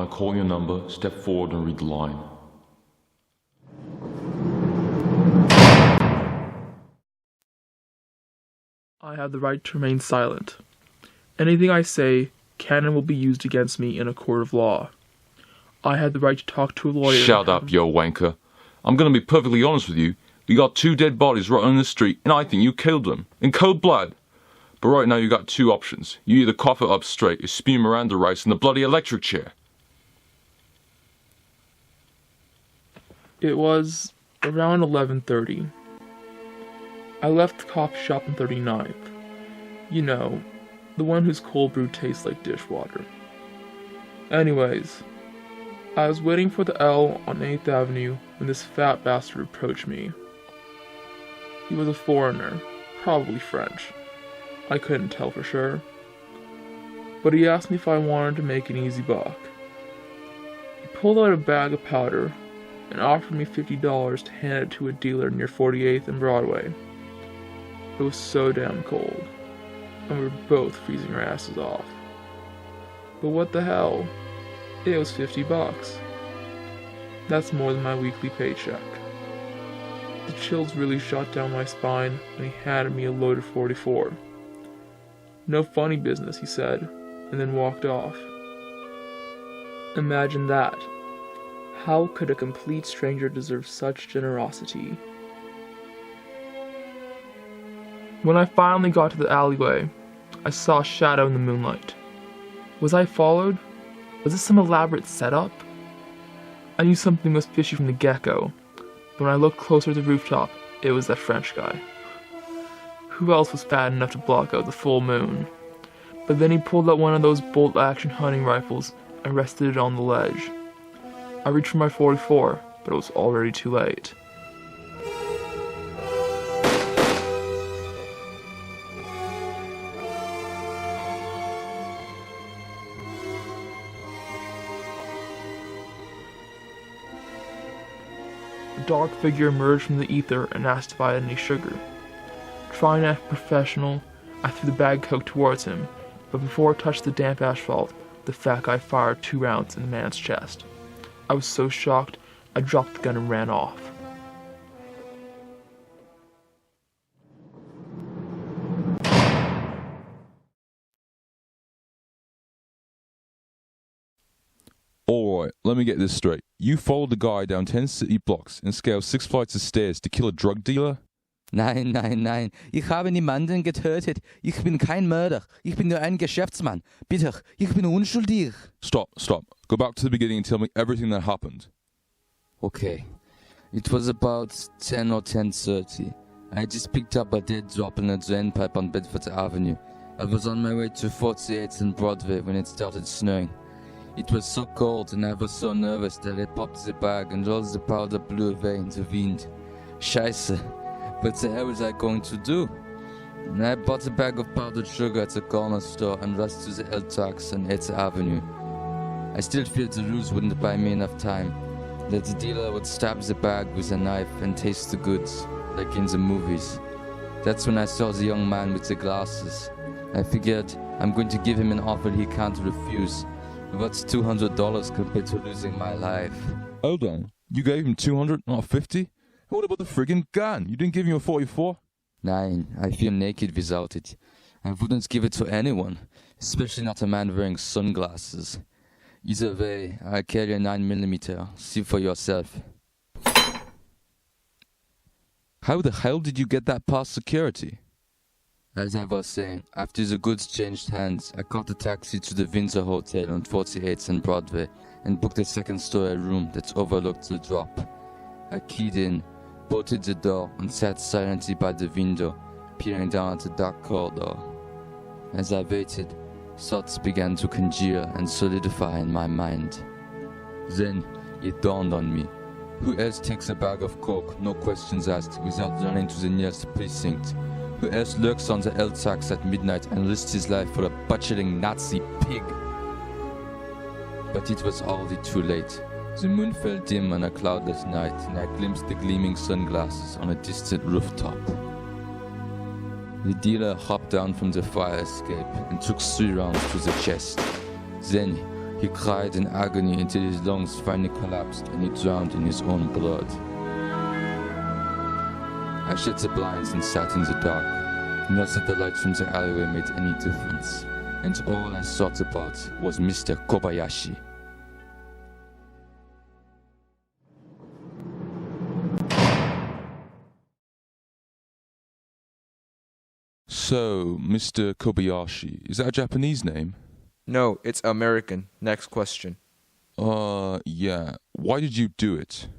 I'm calling your number, step forward and read the line. I have the right to remain silent. Anything I say can and will be used against me in a court of law. I have the right to talk to a lawyer. Shut up, you wanker. I'm gonna be perfectly honest with you. You got 2 dead bodies right on the street, and I think you killed them. In cold blood. But right now you got 2 options. You either cough it up straight or spew Miranda rights in the bloody electric chair. It was around 11:30. I left the coffee shop on 39th. You know, the one whose cold brew tastes like dishwater. Anyways, I was waiting for the L on 8th Avenue when this fat bastard approached me. He was a foreigner, probably French. I couldn't tell for sure. But he asked me if I wanted to make an easy buck. He pulled out a bag of powder and offered me $50 to hand it to a dealer near 48th and Broadway. It was so damn cold, and we were both freezing our asses off. But what the hell? It was $50. That's more than my weekly paycheck. The chills really shot down my spine when he handed me a loaded 44. No funny business, he said, and then walked off. Imagine that. How could a complete stranger deserve such generosity? When I finally got to the alleyway, I saw a shadow in the moonlight. Was I followed? Was this some elaborate setup? I knew something was fishy from the get-go, but when I looked closer to the rooftop, it was that French guy. Who else was fat enough to block out the full moon? But then he pulled out one of those bolt-action hunting rifles and rested it on the ledge. I reached for my 44, but it was already too late. A dark figure emerged from the ether and asked if I had any sugar. Trying to act professional, I threw the bag of coke towards him, but before it touched the damp asphalt, the fat guy fired 2 rounds in the man's chest. I was so shocked, I dropped the gun and ran off. Alright, let me get this straight. You followed the guy down 10 city blocks and scaled 6 flights of stairs to kill a drug dealer? Nein, nein, nein. Ich habe niemanden getötet. Ich bin kein Mörder. Ich bin nur ein Geschäftsmann. Bitte, ich bin unschuldig. Stop. Go back to the beginning and tell me everything that happened. Okay. It was about 10 or 10:30. I just picked up a dead drop in a drain pipe on Bedford Avenue. I was on my way to 48th and Broadway when it started snowing. It was so cold and I was so nervous that I popped the bag and all the powder blew away in the wind. Scheiße. What the hell was I going to do? And I bought a bag of powdered sugar at the corner store and rushed to the L-Tax on 8th Avenue. I still feared the ruse wouldn't buy me enough time, that the dealer would stab the bag with a knife and taste the goods, like in the movies. That's when I saw the young man with the glasses. I figured I'm going to give him an offer he can't refuse. What's $200 compared to losing my life? Hold on. You gave him 200, not 50? What about the friggin' gun? You didn't give him a 44? Nein, I feel naked without it. I wouldn't give it to anyone, especially not a man wearing sunglasses. Either way, I carry a 9mm. See for yourself. How the hell did you get that past security? As I was saying, after the goods changed hands, I caught a taxi to the Windsor Hotel on 48th and Broadway and booked a second-story room that overlooked the drop. I keyed in, bolted the door, and sat silently by the window, peering down at the dark corridor. As I waited, thoughts began to congeal and solidify in my mind. Then it dawned on me. Who else takes a bag of coke, no questions asked, without running to the nearest precinct? Who else lurks on the L-Tax at midnight and risks his life for a butchering Nazi pig? But it was already too late. The moon fell dim on a cloudless night, and I glimpsed the gleaming sunglasses on a distant rooftop. The dealer hopped down from the fire escape and took 3 rounds to the chest. Then He cried in agony until his lungs finally collapsed and he drowned in his own blood. I shut the blinds and sat in the dark. Not that the lights from the alleyway made any difference, and all I thought about was Mr. Kobayashi. So, Mr. Kobayashi, is that a Japanese name? No, it's American. Next question. Yeah. Why did you do it?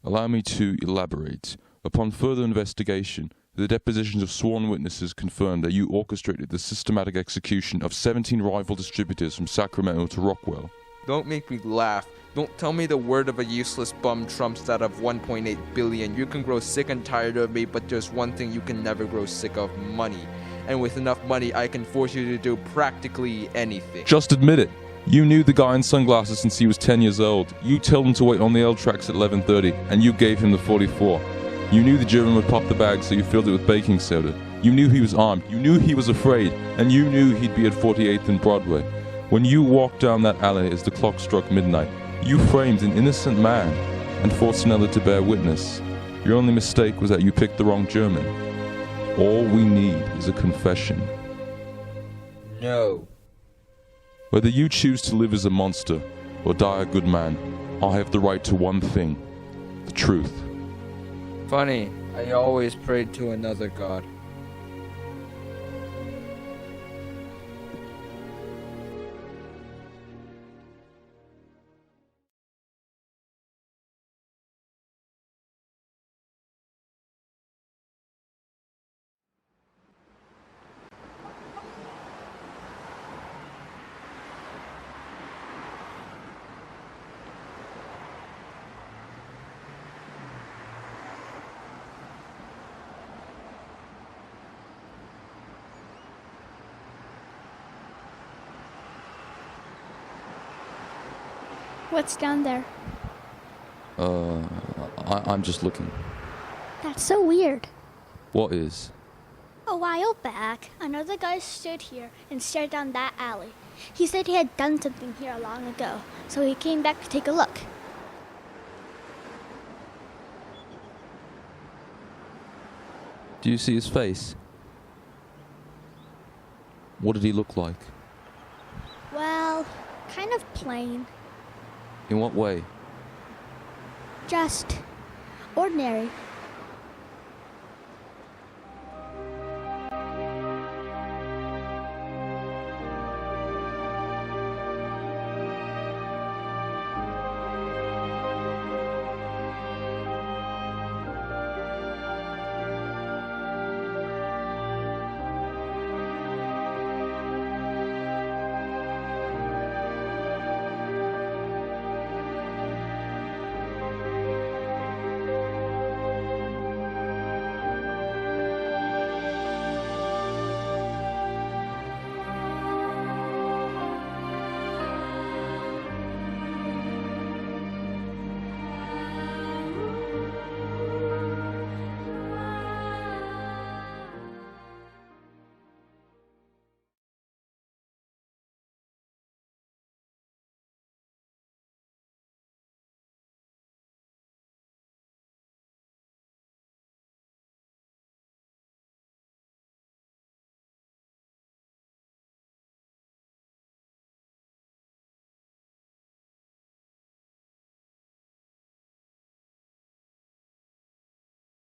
Allow me to elaborate. Upon further investigation, the depositions of sworn witnesses confirmed that you orchestrated the systematic execution of 17 rival distributors from Sacramento to Rockwell. Don't make me laugh. Don't tell me the word of a useless bum trumps that of 1.8 billion. You can grow sick and tired of me, but there's one thing you can never grow sick of: money. And with enough money, I can force you to do practically anything. Just admit it. You knew the guy in sunglasses since he was 10 years old. You told him to wait on the L tracks at 11:30, and you gave him the 44. You knew the German would pop the bag, so you filled it with baking soda. You knew he was armed. You knew he was afraid. And you knew he'd be at 48th and Broadway. When you walked down that alley as the clock struck midnight, you framed an innocent man and forced another to bear witness. Your only mistake was that you picked the wrong German. All we need is a confession. No. Whether you choose to live as a monster or die a good man, I have the right to one thing: the truth. Funny, I always prayed to another god. What's down there? I'm just looking. That's so weird. What is? A while back, another guy stood here and stared down that alley. He said he had done something here long ago, so he came back to take a look. Do you see his face? What did he look like? Well, kind of plain. In what way? Just ordinary.